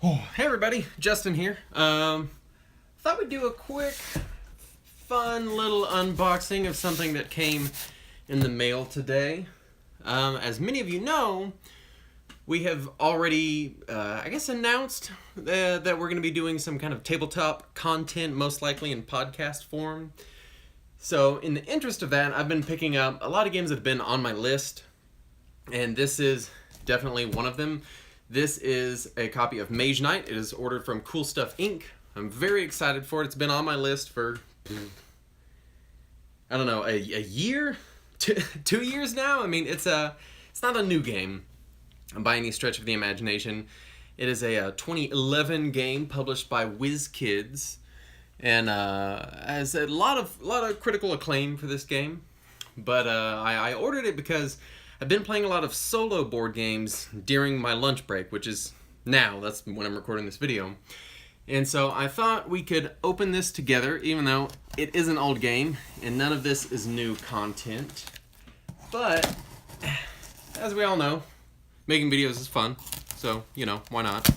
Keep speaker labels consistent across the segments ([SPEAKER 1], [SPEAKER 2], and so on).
[SPEAKER 1] Oh, hey everybody, Justin here. Thought we'd do a quick, fun little unboxing of something that came in the mail today. As many of you know, we have already, announced that we're going to be doing some kind of tabletop content, most likely in podcast form. So, in the interest of that, I've been picking up a lot of games that have been on my list, and this is definitely one of them. This is a copy of Mage Knight. It is ordered from Cool Stuff Inc. I'm very excited for it. It's been on my list for, I don't know, a year? 2 years now? I mean, it's not a new game by any stretch of the imagination. It is a 2011 game published by WizKids, and has a lot of critical acclaim for this game. But I ordered it because I've been playing a lot of solo board games during my lunch break, which is now. That's when I'm recording this video. And so I thought we could open this together, even though it is an old game, and none of this is new content. But, as we all know, making videos is fun, so, you know, why not?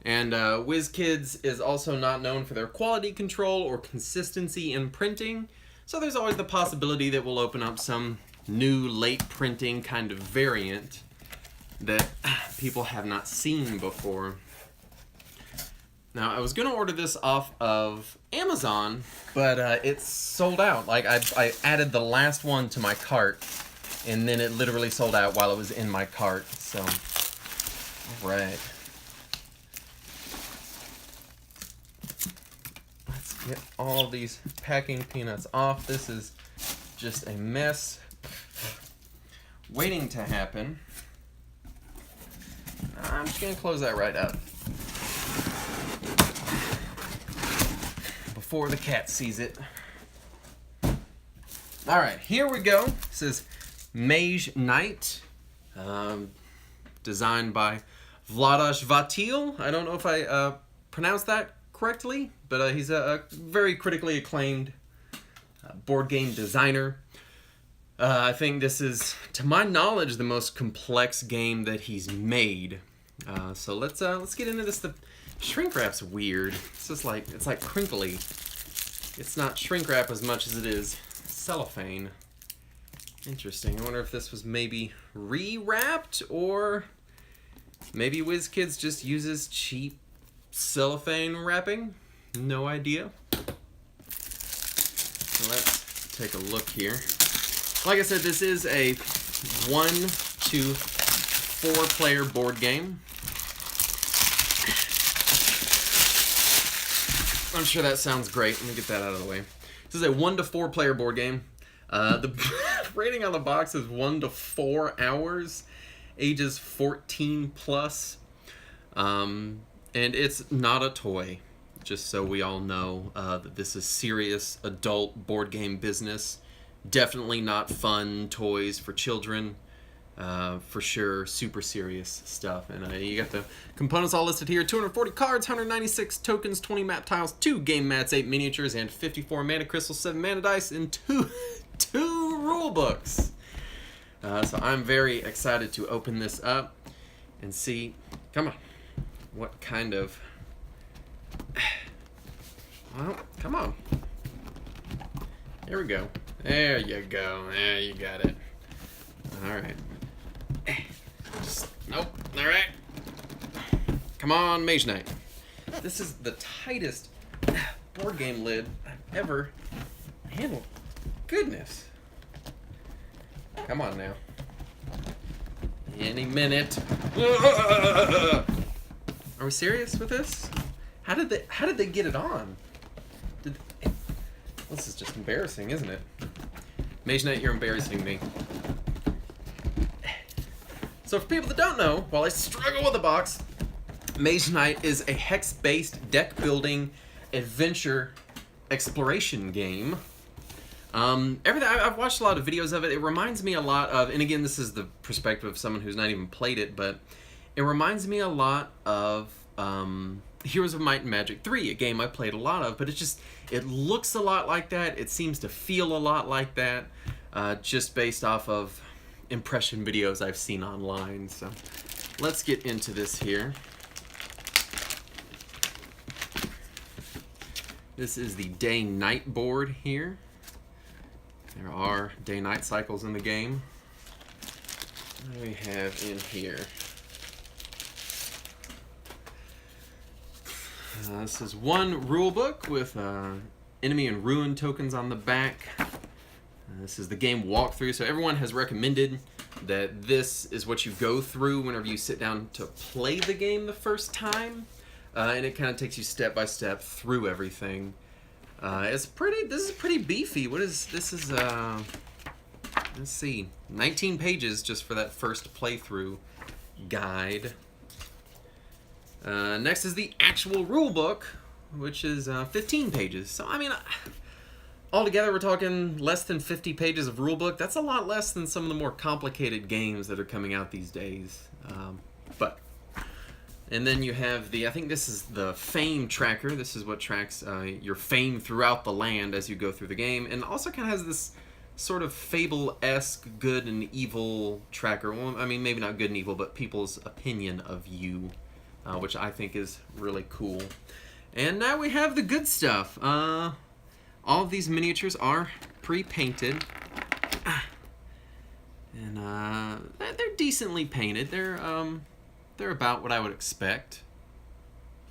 [SPEAKER 1] And WizKids is also not known for their quality control or consistency in printing, so there's always the possibility that we'll open up some new late printing kind of variant that people have not seen before. Now, I was going to order this off of Amazon, but it's sold out. Like, I added the last one to my cart, and then it literally sold out while it was in my cart. So, all right. Let's get all these packing peanuts off. This is just a mess waiting to happen. I'm just going to close that right up before the cat sees it. Alright, here we go. This is Mage Knight, designed by Vladas Vatil. I don't know if I pronounced that correctly, but he's a very critically acclaimed board game designer. I think this is, to my knowledge, the most complex game that he's made. So let's get into this. The shrink wrap's weird. It's just like, it's like crinkly. It's not shrink wrap as much as it is cellophane. Interesting. I wonder if this was maybe re-wrapped, or maybe WizKids just uses cheap cellophane wrapping. No idea. So let's take a look here. Like I said, this is a 1 to 4 player board game. I'm sure that sounds great. Let me get that out of the way. This is a 1 to 4 player board game. The rating on the box is 1 to 4 hours, ages 14 plus. And it's not a toy, just so we all know that this is serious adult board game business. Definitely not fun toys for children. For sure, super serious stuff. And you got the components all listed here. 240 cards, 196 tokens, 20 map tiles, 2 game mats, 8 miniatures, and 54 mana crystals, 7 mana dice, and two rule books. So I'm very excited to open this up and see, come on, what kind of, well, come on. Here we go. There you go. There you got it. All right. Nope. All right. Come on, Mage Knight. This is the tightest board game lid I've ever handled. Goodness. Come on now. Any minute. Are we serious with this? How did they get it on? This is just embarrassing, isn't it? Mage Knight, you're embarrassing me. So for people that don't know, while I struggle with the box, Mage Knight is a hex-based deck-building adventure exploration game. I've watched a lot of videos of it. It reminds me a lot of, and again, this is the perspective of someone who's not even played it, but it reminds me a lot of Heroes of Might and Magic 3, a game I played a lot of, but it looks a lot like that. It seems to feel a lot like that, just based off of impression videos I've seen online. So let's get into this here. This is the day-night board here. There are day-night cycles in the game. What do we have in here? This is one rule book with enemy and ruin tokens on the back. This is the game walkthrough, so everyone has recommended that this is what you go through whenever you sit down to play the game the first time, and it kind of takes you step by step through everything. This is pretty beefy. What is this? Is let's see, 19 pages just for that first playthrough guide. Next is the actual rule book, which is 15 pages. So I mean, altogether we're talking less than 50 pages of rulebook. That's a lot less than some of the more complicated games that are coming out these days. And then you have I think this is the fame tracker. This is what tracks your fame throughout the land as you go through the game, and also kind of has this sort of Fable-esque good and evil tracker. Well, I mean, maybe not good and evil, but people's opinion of you, which I think is really cool. And now we have the good stuff. All of these miniatures are pre-painted, and they're decently painted. They're about what I would expect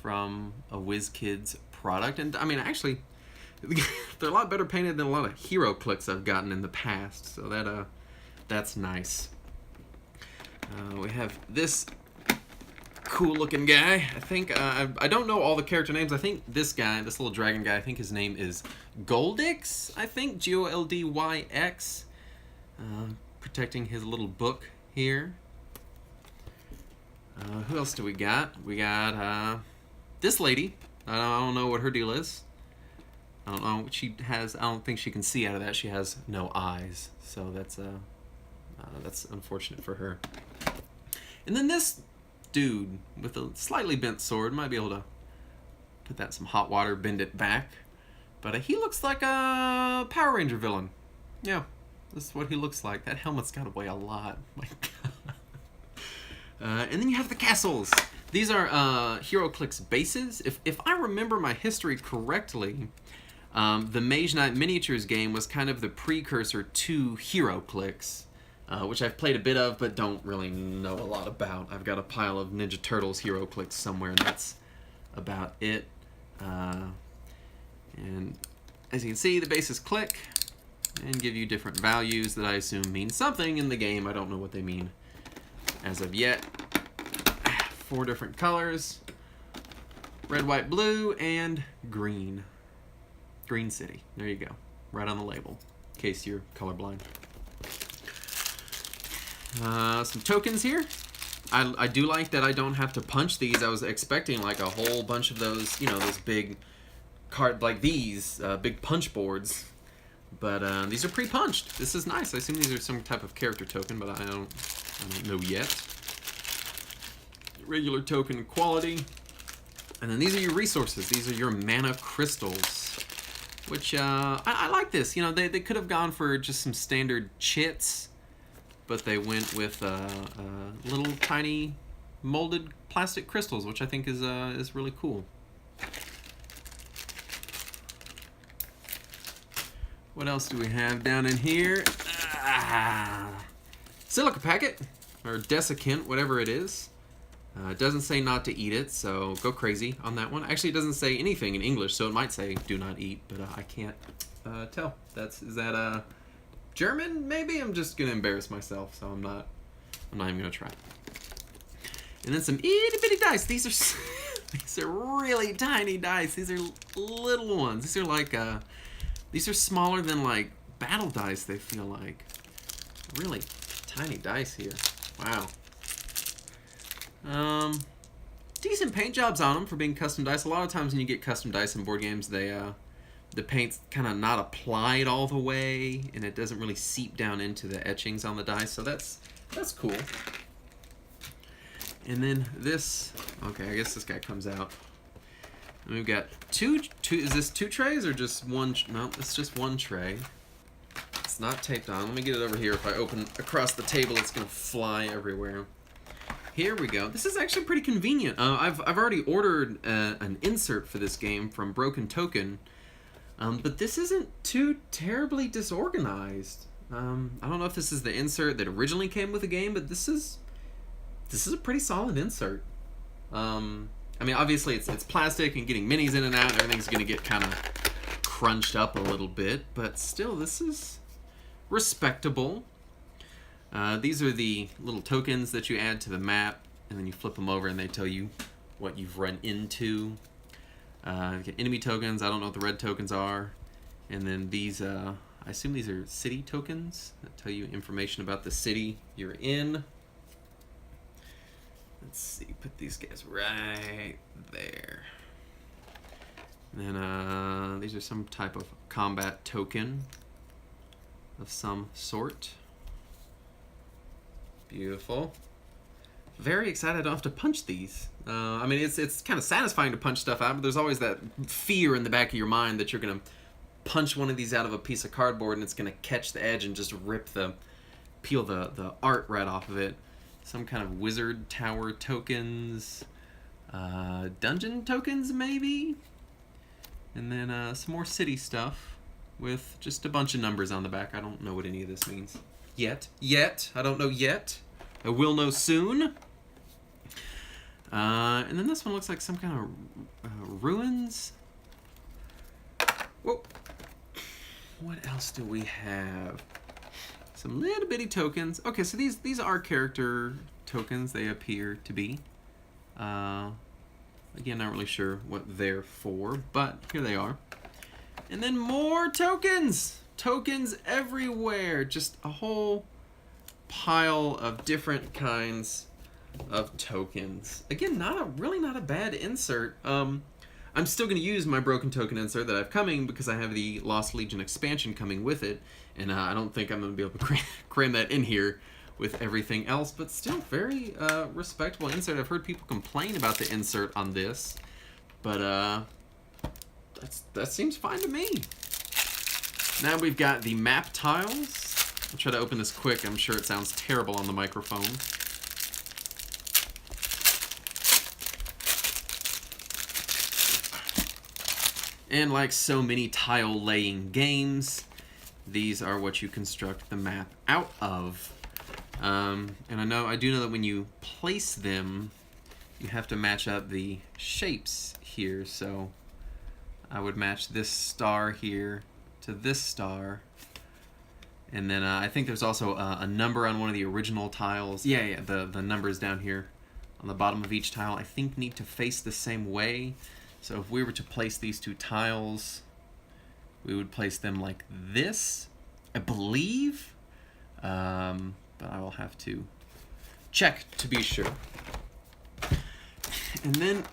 [SPEAKER 1] from a WizKids product, and I mean, actually, they're a lot better painted than a lot of hero clicks I've gotten in the past. So that's nice. We have this cool-looking guy. I think I don't know all the character names. I think this guy, this little dragon guy, I think his name is Goldyx. I think Goldyx, protecting his little book here. Who else do we got? We got this lady. I don't know what her deal is. I don't know what she has. I don't think she can see out of that. She has no eyes, so that's unfortunate for her. And then this dude with a slightly bent sword, might be able to put that in some hot water, bend it back. But he looks like a Power Ranger villain. Yeah, this is what he looks like. That helmet's got to weigh a lot. My God. And then you have the castles. These are HeroClix bases. If I remember my history correctly, the Mage Knight miniatures game was kind of the precursor to HeroClix, which I've played a bit of but don't really know a lot about. I've got a pile of Ninja Turtles HeroClix somewhere, and that's about it. And as you can see, the bases click and give you different values that I assume mean something in the game. I don't know what they mean as of yet. 4 different colors: red, white, blue, and green. Green City. There you go. Right on the label, in case you're colorblind. Some tokens here. I do like that I don't have to punch these. I was expecting like a whole bunch of those, you know, those big card, like these big punch boards. But these are pre-punched. This is nice. I assume these are some type of character token, but I don't know yet. Regular token quality. And then these are your resources. These are your mana crystals, which I like this. You know, they could have gone for just some standard chits, but they went with little tiny molded plastic crystals, which I think is really cool. What else do we have down in here? Silica packet, or desiccant, whatever it is. It doesn't say not to eat it, so go crazy on that one. Actually, it doesn't say anything in English, so it might say do not eat, but I can't tell. Is that German? Maybe. I'm just gonna embarrass myself, so I'm not even gonna try. And then some itty bitty dice. These are really tiny dice. These are little ones. These are like these are smaller than like battle dice. They feel like really tiny dice here. Wow. Decent paint jobs on them for being custom dice. A lot of times when you get custom dice in board games, the paint's kind of not applied all the way, and it doesn't really seep down into the etchings on the dice. So that's cool. And then this, okay, I guess this guy comes out. And we've got two. Is this 2 trays or just one? No, it's just 1 tray. It's not taped on. Let me get it over here. If I open across the table, it's gonna fly everywhere. Here we go. This is actually pretty convenient. I've already ordered an insert for this game from Broken Token, But this isn't too terribly disorganized. I don't know if this is the insert that originally came with the game, but this is a pretty solid insert. I mean, obviously it's plastic, and getting minis in and out, everything's going to get kind of crunched up a little bit, but still, this is respectable. These are the little tokens that you add to the map, and then you flip them over and they tell you what you've run into. You get enemy tokens. I don't know what the red tokens are. And then these, I assume these are city tokens that tell you information about the city you're in. Let's see, put these guys right there. And then these are some type of combat token of some sort. Beautiful. Very excited I don't have to punch these. I mean, it's kind of satisfying to punch stuff out, but there's always that fear in the back of your mind that you're going to punch one of these out of a piece of cardboard and it's going to catch the edge and just peel the art right off of it. Some kind of wizard tower tokens, dungeon tokens maybe, and then some more city stuff with just a bunch of numbers on the back. I don't know what any of this means yet. I don't know yet. I will know soon. And then this one looks like some kind of ruins. Whoa. What else do we have? Some little bitty tokens. Okay, so these are character tokens, they appear to be. Again, not really sure what they're for, but here they are. And then more tokens! Tokens everywhere! Just a whole pile of different kinds of tokens. Again, really not a bad insert. I'm still going to use my broken token insert that I have coming because I have the Lost Legion expansion coming with it, and I don't think I'm going to be able to cram that in here with everything else, but still very respectable insert. I've heard people complain about the insert on this, but that seems fine to me. Now we've got the map tiles. I'll try to open this quick. I'm sure it sounds terrible on the microphone. And like so many tile laying games, these are what you construct the map out of. And I do know that when you place them, you have to match up the shapes here. So I would match this star here to this star. And then I think there's also a number on one of the original tiles. Yeah, the numbers down here on the bottom of each tile, I think need to face the same way. So if we were to place these two tiles, we would place them like this, I believe. But I will have to check to be sure. And then,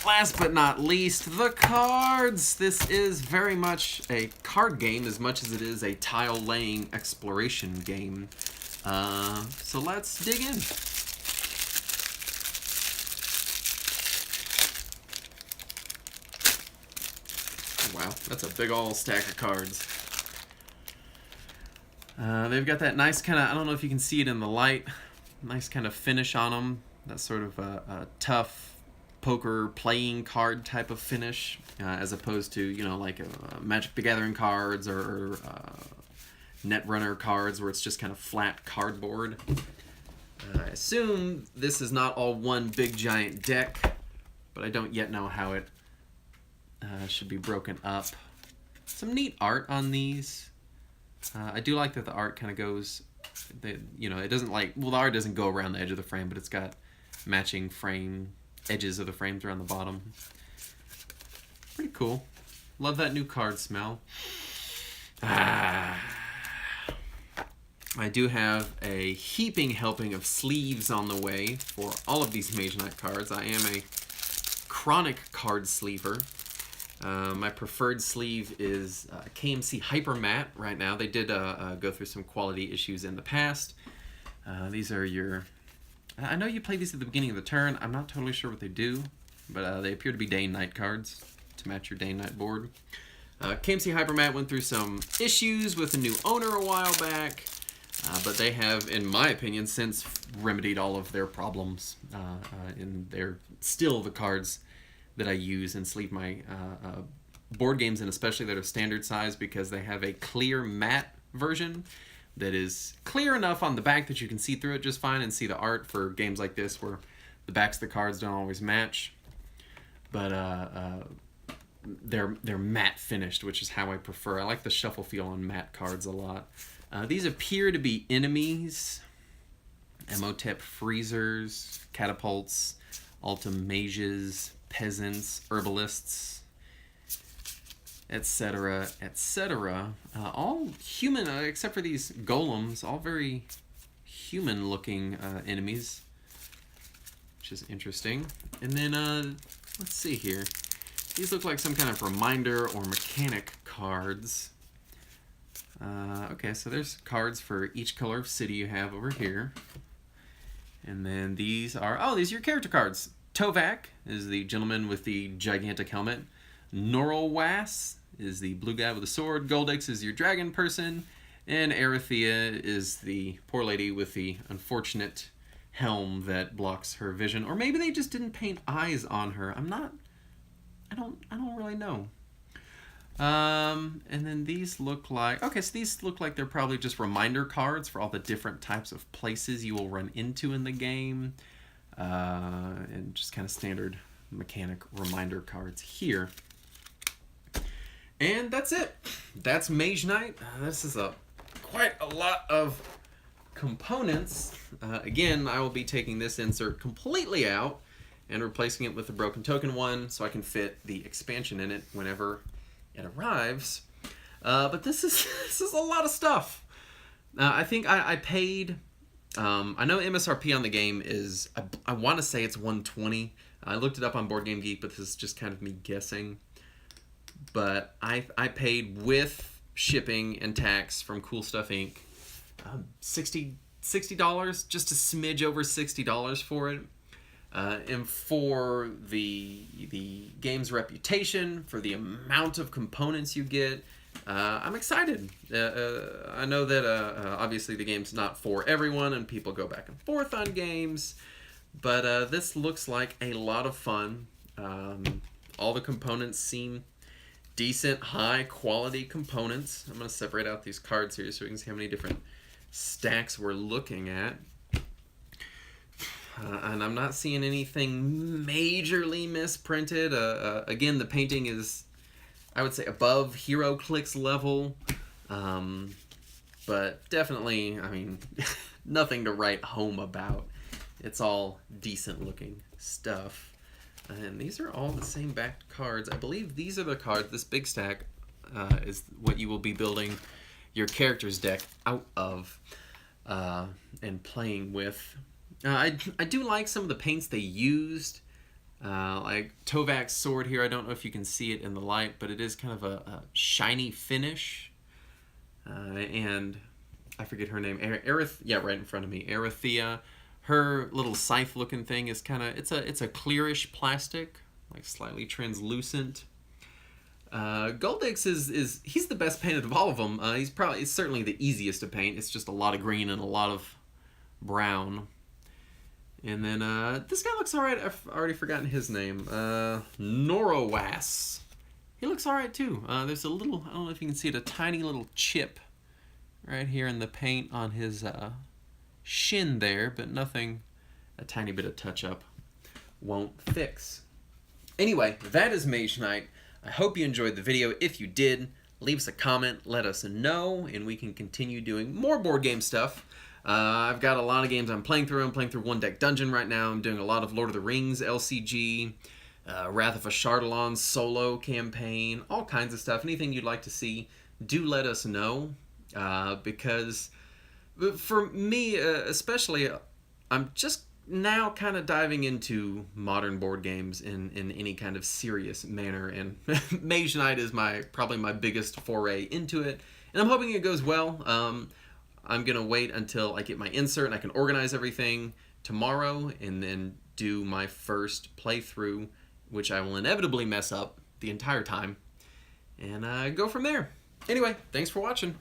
[SPEAKER 1] last but not least, the cards. This is very much a card game as much as it is a tile laying exploration game. So let's dig in. Wow, that's a big ol' stack of cards. They've got that nice kind of, I don't know if you can see it in the light, nice kind of finish on them. That sort of a tough poker playing card type of finish, as opposed to, you know, like Magic the Gathering cards or Netrunner cards where it's just kind of flat cardboard. I assume this is not all one big giant deck, but I don't yet know how it should be broken up. Some neat art on these. I do like that the art kind of goes, you know, it doesn't like, well, the art doesn't go around the edge of the frame, but it's got matching frame edges of the frames around the bottom. Pretty cool. Love that new card smell. I do have a heaping helping of sleeves on the way for all of these Mage Knight cards. I am a chronic card sleever. My preferred sleeve is KMC Hyper Matte right now. They did go through some quality issues in the past. These are your... I know you play these at the beginning of the turn. I'm not totally sure what they do, but they appear to be day and night cards to match your day and night board. KMC Hyper Matte went through some issues with a new owner a while back, but they have, in my opinion, since remedied all of their problems. And they're still the cards that I use and sleeve my board games, and especially that are standard size, because they have a clear matte version that is clear enough on the back that you can see through it just fine and see the art for games like this where the backs of the cards don't always match. But they're matte finished, which is how I prefer. I like the shuffle feel on matte cards a lot. These appear to be enemies, Emotep freezers, catapults, Altum mages, peasants, herbalists, etc., etc. All human, except for these golems, all very human-looking enemies, which is interesting. And then, let's see here. These look like some kind of reminder or mechanic cards. Okay, so there's cards for each color of city you have over here. And then these are, oh, these are your character cards. Tovak is the gentleman with the gigantic helmet. Noralwas is the blue guy with the sword. Goldix is your dragon person. And Arathea is the poor lady with the unfortunate helm that blocks her vision. Or maybe they just didn't paint eyes on her. I don't really know. And then these look like, okay, so these look like they're probably just reminder cards for all the different types of places you will run into in the game. And just kind of standard mechanic reminder cards here. And that's it. That's Mage Knight. This is quite a lot of components. Again, I will be taking this insert completely out and replacing it with a broken token one so I can fit the expansion in it whenever it arrives. But this is a lot of stuff. I think I paid, I know MSRP on the game is, I want to say it's $120. I looked it up on Board Game Geek, but this is just kind of me guessing. But I paid with shipping and tax from Cool Stuff Inc. $60, just a smidge over $60 for it. And for the game's reputation, for the amount of components you get, I'm excited. I know that obviously the game's not for everyone and people go back and forth on games, but this looks like a lot of fun. All the components seem decent, high quality components. I'm going to separate out these cards here so we can see how many different stacks we're looking at. And I'm not seeing anything majorly misprinted. Again, the painting is, I would say, above HeroClix level. But definitely, I mean, nothing to write home about. It's all decent looking stuff. And these are all the same backed cards. I believe these are the cards, this big stack is what you will be building your character's deck out of and playing with. I do like some of the paints they used, like Tovak's sword here. I don't know if you can see it in the light, but it is kind of a shiny finish. And I forget her name. Yeah, right in front of me. Arathea. Her little scythe-looking thing is kind of, it's a clearish plastic, like slightly translucent. Goldix he's the best painted of all of them. He's certainly the easiest to paint. It's just a lot of green and a lot of brown. And then this guy looks alright. I've already forgotten his name. Noralwas. He looks alright too. There's a little, I don't know if you can see it, a tiny little chip right here in the paint on his shin there, but nothing a tiny bit of touch-up won't fix. Anyway, that is Mage Knight. I hope you enjoyed the video. If you did, leave us a comment, let us know, and we can continue doing more board game stuff. I've got a lot of games I'm playing through. I'm playing through One Deck Dungeon right now. I'm doing a lot of Lord of the Rings LCG, Wrath of Ashardalon solo campaign, all kinds of stuff. Anything you'd like to see, do let us know, because for me especially, I'm just now kind of diving into modern board games in any kind of serious manner, and Mage Knight is probably my biggest foray into it, and I'm hoping it goes well. I'm going to wait until I get my insert and I can organize everything tomorrow and then do my first playthrough, which I will inevitably mess up the entire time, and go from there. Anyway, thanks for watching.